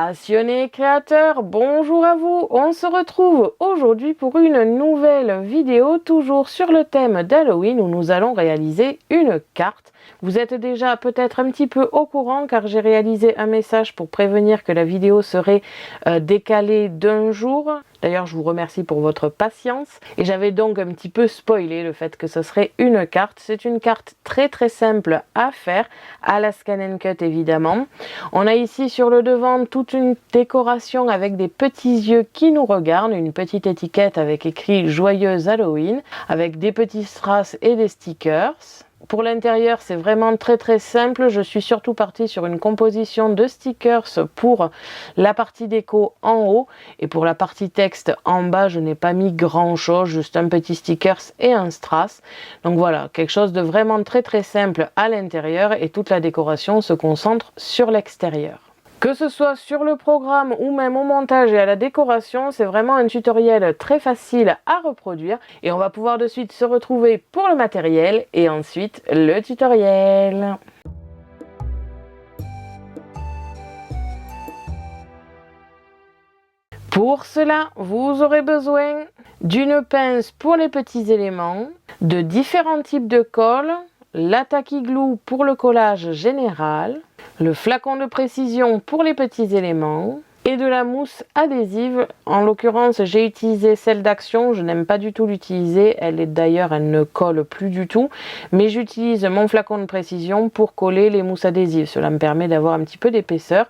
Passionnés créateurs, bonjour à vous. On se retrouve aujourd'hui pour une nouvelle vidéo, toujours sur le thème d'Halloween, où nous allons réaliser une carte. Vous êtes déjà peut-être un petit peu au courant car j'ai réalisé un message pour prévenir que la vidéo serait décalée d'un jour. D'ailleurs, je vous remercie pour votre patience. Et j'avais donc un petit peu spoilé le fait que ce serait une carte. C'est une carte très simple à faire, à la Scan & Cut évidemment. On a ici sur le devant toute une décoration avec des petits yeux qui nous regardent, une petite étiquette avec écrit Joyeuse Halloween, avec des petits strass et des stickers. Pour l'intérieur, c'est vraiment très simple. Je suis surtout partie sur une composition de stickers pour la partie déco en haut, et pour la partie texte en bas, je n'ai pas mis grand chose, juste un petit stickers et un strass. Donc voilà, quelque chose de vraiment très simple à l'intérieur, et toute la décoration se concentre sur l'extérieur. Que ce soit sur le programme ou même au montage et à la décoration, c'est vraiment un tutoriel très facile à reproduire, et on va pouvoir de suite se retrouver pour le matériel et ensuite le tutoriel. Pour cela, vous aurez besoin d'une pince pour les petits éléments, de différents types de colle, la tacky glue pour le collage général, le flacon de précision pour les petits éléments et de la mousse adhésive. En l'occurrence, j'ai utilisé celle d'Action, je n'aime pas du tout l'utiliser, elle ne colle plus du tout, mais j'utilise mon flacon de précision pour coller les mousses adhésives. Cela me permet d'avoir un petit peu d'épaisseur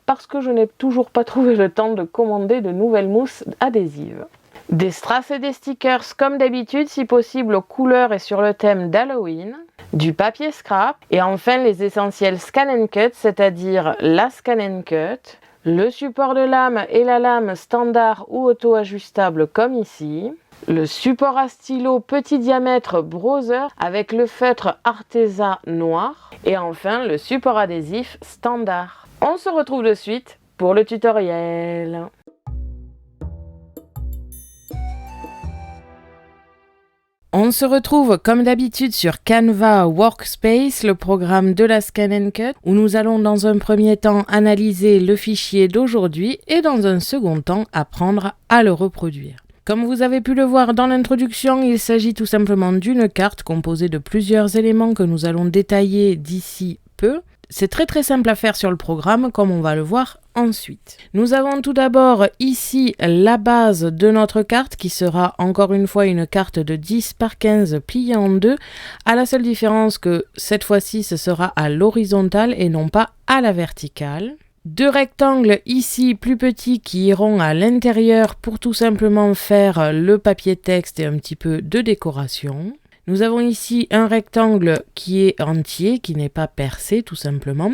parce que je n'ai toujours pas trouvé le temps de commander de nouvelles mousses adhésives. Des strass et des stickers comme d'habitude, si possible aux couleurs et sur le thème d'Halloween, du papier scrap et enfin les essentiels Scan & Cut, c'est-à-dire la Scan & Cut, le support de lame et la lame standard ou auto-ajustable comme ici, le support à stylo petit diamètre Brother avec le feutre Arteza noir et enfin le support adhésif standard. On se retrouve de suite pour le tutoriel. On se retrouve comme d'habitude sur Canva Workspace, le programme de la Scan & Cut, où nous allons dans un premier temps analyser le fichier d'aujourd'hui et dans un second temps apprendre à le reproduire. Comme vous avez pu le voir dans l'introduction, il s'agit tout simplement d'une carte composée de plusieurs éléments que nous allons détailler d'ici peu. C'est très simple à faire sur le programme, comme on va le voir ensuite. Nous avons tout d'abord ici la base de notre carte qui sera encore une fois une carte de 10 par 15 pliée en deux, à la seule différence que cette fois-ci ce sera à l'horizontale et non pas à la verticale. Deux rectangles ici plus petits qui iront à l'intérieur pour tout simplement faire le papier texte et un petit peu de décoration. Nous avons ici un rectangle qui est entier, qui n'est pas percé tout simplement,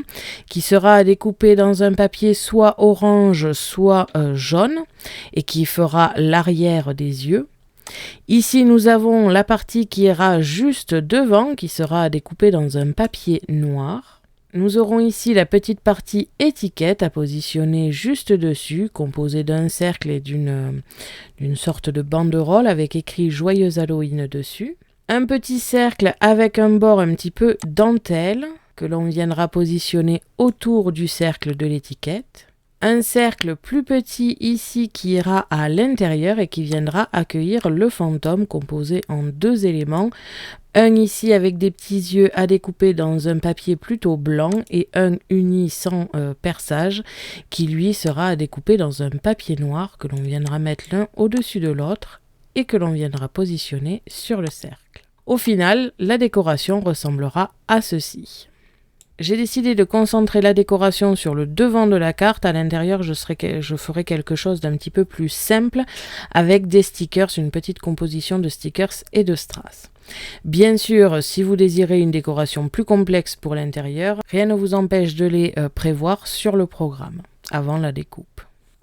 qui sera découpé dans un papier soit orange, soit jaune, et qui fera l'arrière des yeux. Ici, nous avons la partie qui ira juste devant, qui sera découpée dans un papier noir. Nous aurons ici la petite partie étiquette à positionner juste dessus, composée d'un cercle et d'une sorte de banderole avec écrit Joyeuse Halloween dessus. Un petit cercle avec un bord un petit peu dentelle que l'on viendra positionner autour du cercle de l'étiquette. Un cercle plus petit ici qui ira à l'intérieur et qui viendra accueillir le fantôme composé en deux éléments. Un ici avec des petits yeux à découper dans un papier plutôt blanc et un uni sans perçage qui lui sera à découper dans un papier noir que l'on viendra mettre l'un au-dessus de l'autre et que l'on viendra positionner sur le cercle. Au final, la décoration ressemblera à ceci. J'ai décidé de concentrer la décoration sur le devant de la carte. À l'intérieur, je ferai quelque chose d'un petit peu plus simple avec des stickers, une petite composition de stickers et de strass. Bien sûr, si vous désirez une décoration plus complexe pour l'intérieur, rien ne vous empêche de les prévoir sur le programme avant la découpe.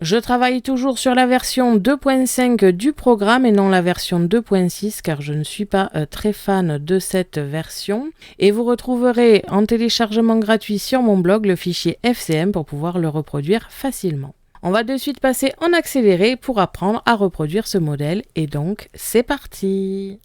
Je travaille toujours sur la version 2.5 du programme et non la version 2.6 car je ne suis pas très fan de cette version. Et vous retrouverez en téléchargement gratuit sur mon blog le fichier FCM pour pouvoir le reproduire facilement. On va de suite passer en accéléré pour apprendre à reproduire ce modèle et donc c'est parti!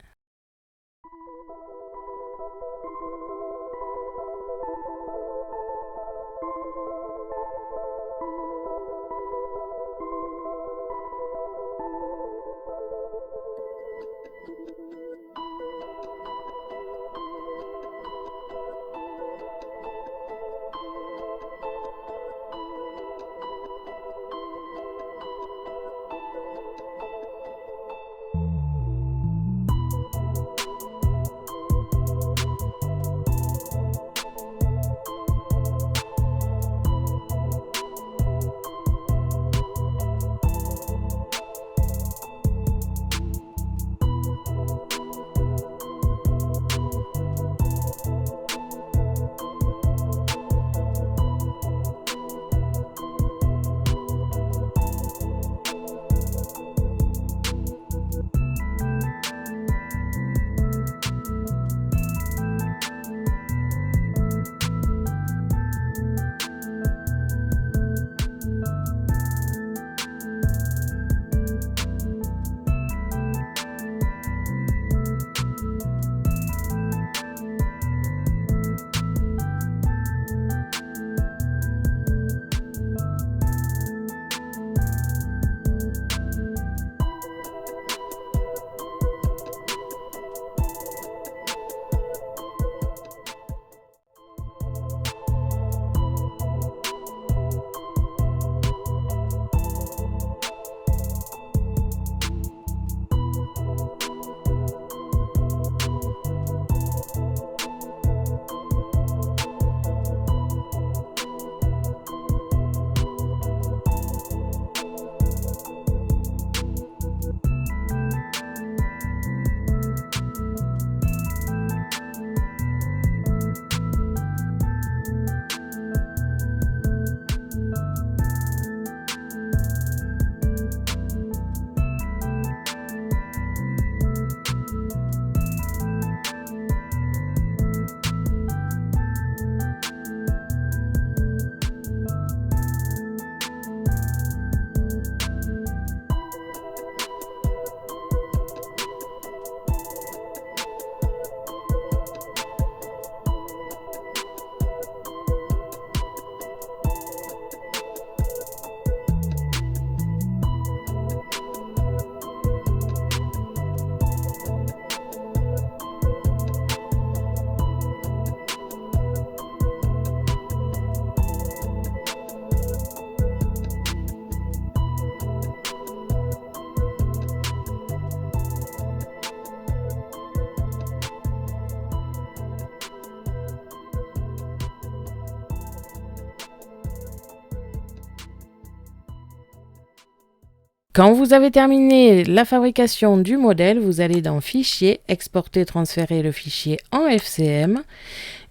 Quand vous avez terminé la fabrication du modèle, vous allez dans Fichier, Exporter, transférer le fichier en FCM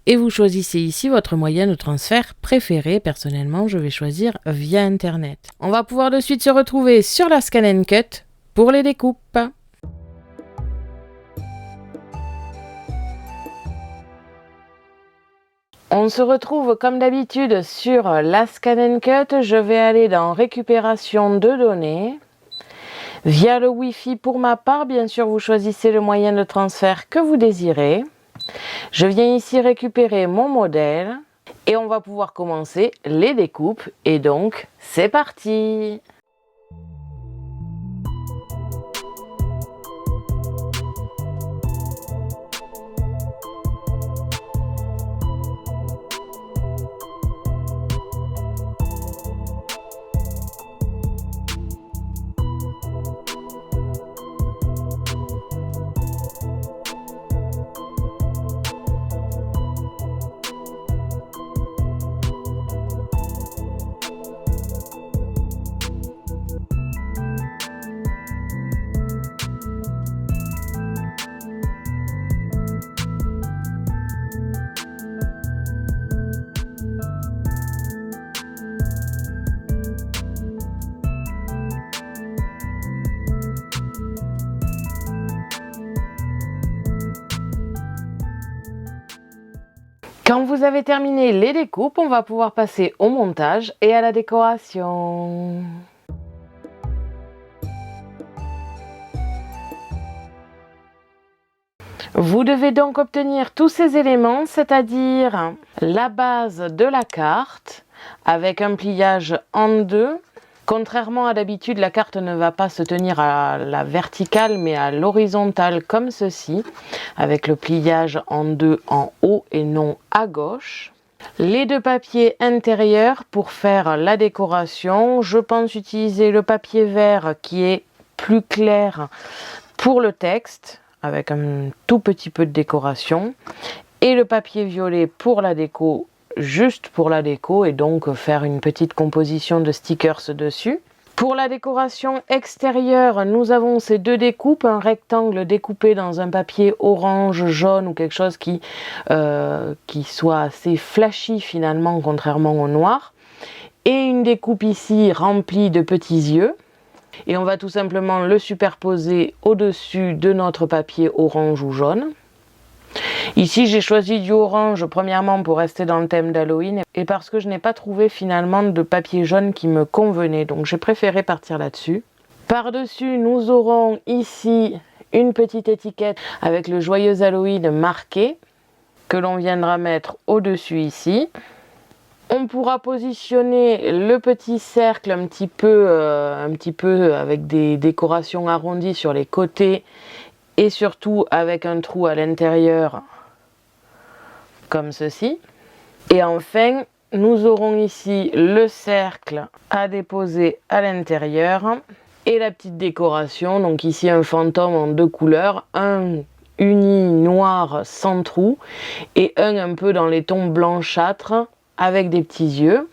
et vous choisissez ici votre moyen de transfert préféré. Personnellement, je vais choisir via Internet. On va pouvoir de suite se retrouver sur la Scan & Cut pour les découpes. On se retrouve comme d'habitude sur la Scan & Cut. Je vais aller dans Récupération de données. Via le Wi-Fi pour ma part, bien sûr, vous choisissez le moyen de transfert que vous désirez. Je viens ici récupérer mon modèle et on va pouvoir commencer les découpes. Et donc, c'est parti! Quand vous avez terminé les découpes, on va pouvoir passer au montage et à la décoration. Vous devez donc obtenir tous ces éléments, c'est-à-dire la base de la carte avec un pliage en deux. Contrairement à d'habitude, la carte ne va pas se tenir à la verticale mais à l'horizontale comme ceci, avec le pliage en deux en haut et non à gauche. Les deux papiers intérieurs pour faire la décoration. Je pense utiliser le papier vert qui est plus clair pour le texte, avec un tout petit peu de décoration. Et le papier violet pour la déco, juste pour la déco, et donc faire une petite composition de stickers dessus. Pour la décoration extérieure, nous avons ces deux découpes, un rectangle découpé dans un papier orange, jaune ou quelque chose qui soit assez flashy finalement, contrairement au noir. Et une découpe ici remplie de petits yeux. Et on va tout simplement le superposer au-dessus de notre papier orange ou jaune. Ici, j'ai choisi du orange, premièrement pour rester dans le thème d'Halloween et parce que je n'ai pas trouvé finalement de papier jaune qui me convenait. Donc j'ai préféré partir là-dessus. Par-dessus, nous aurons ici une petite étiquette avec le joyeux Halloween marqué que l'on viendra mettre au-dessus ici. On pourra positionner le petit cercle un petit peu avec des décorations arrondies sur les côtés et surtout avec un trou à l'intérieur comme ceci. Et enfin, nous aurons ici le cercle à déposer à l'intérieur et la petite décoration. Donc ici un fantôme en deux couleurs, un uni noir sans trou et un peu dans les tons blanchâtres avec des petits yeux.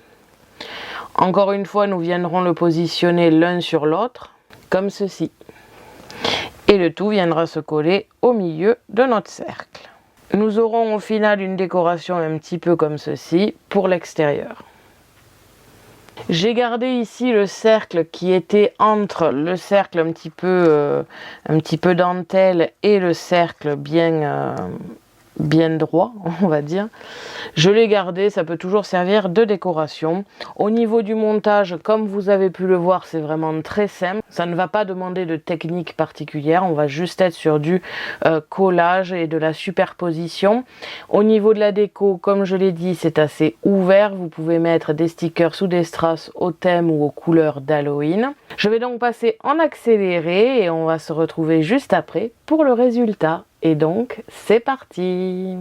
Encore une fois, nous viendrons le positionner l'un sur l'autre, comme ceci. Et le tout viendra se coller au milieu de notre cercle. Nous aurons au final une décoration un petit peu comme ceci pour l'extérieur. J'ai gardé ici le cercle qui était entre le cercle un petit peu dentelle et le cercle bien droit, on va dire. Je l'ai gardé, ça peut toujours servir de décoration. Au niveau du montage, comme vous avez pu le voir, c'est vraiment très simple. Ça ne va pas demander de technique particulière, on va juste être sur du collage et de la superposition. Au niveau de la déco, comme je l'ai dit, c'est assez ouvert. Vous pouvez mettre des stickers ou des strass au thème ou aux couleurs d'Halloween. Je vais donc passer en accéléré et on va se retrouver juste après pour le résultat. Et donc, c'est parti!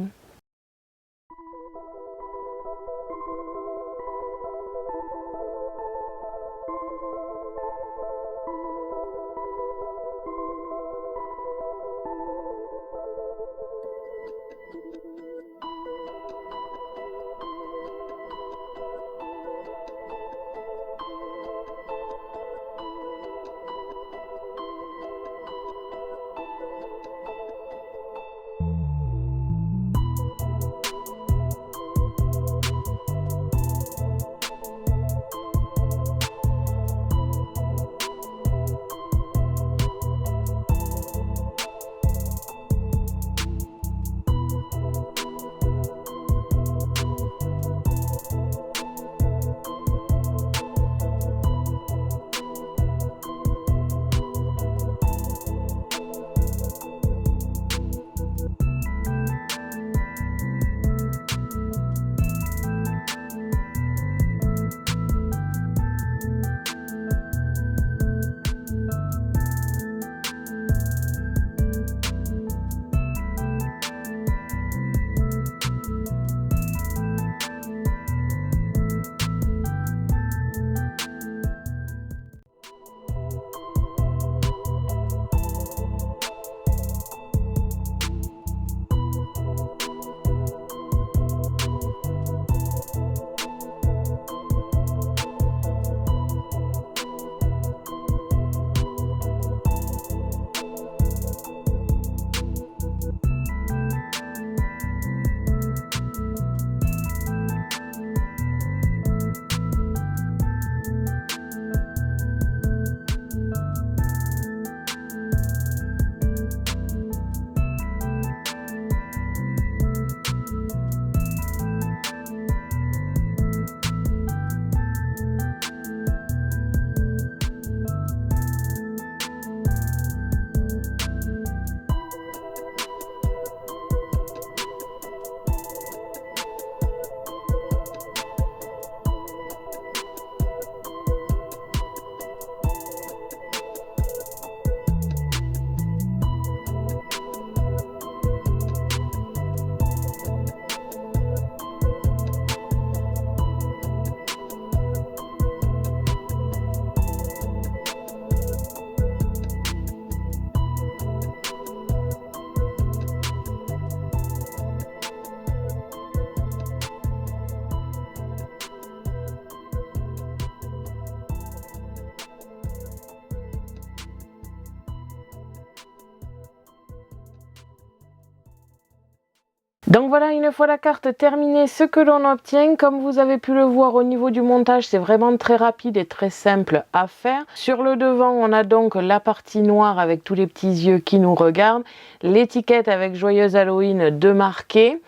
Donc voilà, une fois la carte terminée, ce que l'on obtient, comme vous avez pu le voir au niveau du montage, c'est vraiment très rapide et très simple à faire. Sur le devant, on a donc la partie noire avec tous les petits yeux qui nous regardent, l'étiquette avec Joyeuse Halloween de marquer.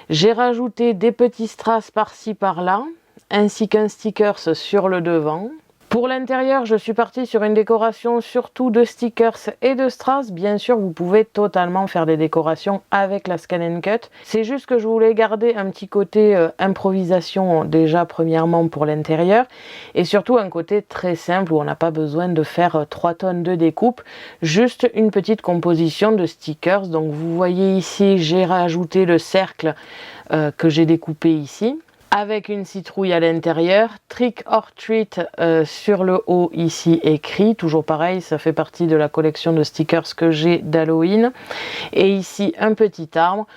J'ai rajouté des petits strass par-ci par-là, ainsi qu'un stickers sur le devant. Pour l'intérieur, je suis partie sur une décoration surtout de stickers et de strass. Bien sûr, vous pouvez totalement faire des décorations avec la Scan & Cut. C'est juste que je voulais garder un petit côté improvisation déjà premièrement pour l'intérieur et surtout un côté très simple où on n'a pas besoin de faire 3 tonnes de découpe. Juste une petite composition de stickers. Donc vous voyez ici, j'ai rajouté le cercle que j'ai découpé ici, avec une citrouille à l'intérieur, Trick or Treat sur le haut ici écrit, toujours pareil, ça fait partie de la collection de stickers que j'ai d'Halloween, et ici un petit arbre.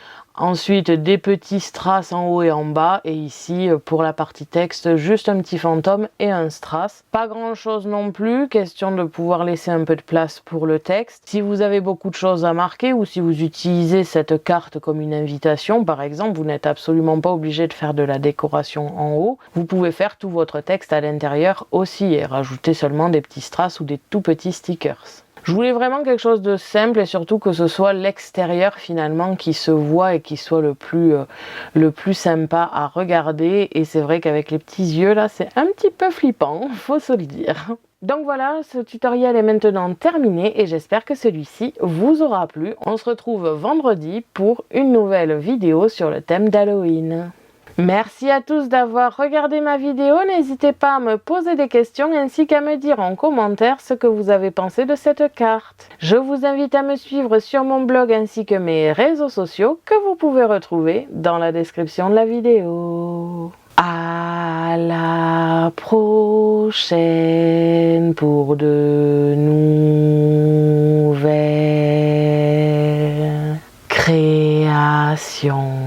Ensuite des petits strass en haut et en bas, et ici pour la partie texte juste un petit fantôme et un strass. Pas grand chose non plus, question de pouvoir laisser un peu de place pour le texte. Si vous avez beaucoup de choses à marquer ou si vous utilisez cette carte comme une invitation par exemple, vous n'êtes absolument pas obligé de faire de la décoration en haut. Vous pouvez faire tout votre texte à l'intérieur aussi et rajouter seulement des petits strass ou des tout petits stickers. Je voulais vraiment quelque chose de simple et surtout que ce soit l'extérieur finalement qui se voit et qui soit le plus sympa à regarder. Et c'est vrai qu'avec les petits yeux là, c'est un petit peu flippant, faut se le dire. Donc voilà, ce tutoriel est maintenant terminé et j'espère que celui-ci vous aura plu. On se retrouve vendredi pour une nouvelle vidéo sur le thème d'Halloween. Merci à tous d'avoir regardé ma vidéo, n'hésitez pas à me poser des questions ainsi qu'à me dire en commentaire ce que vous avez pensé de cette carte. Je vous invite à me suivre sur mon blog ainsi que mes réseaux sociaux que vous pouvez retrouver dans la description de la vidéo. À la prochaine pour de nouvelles créations.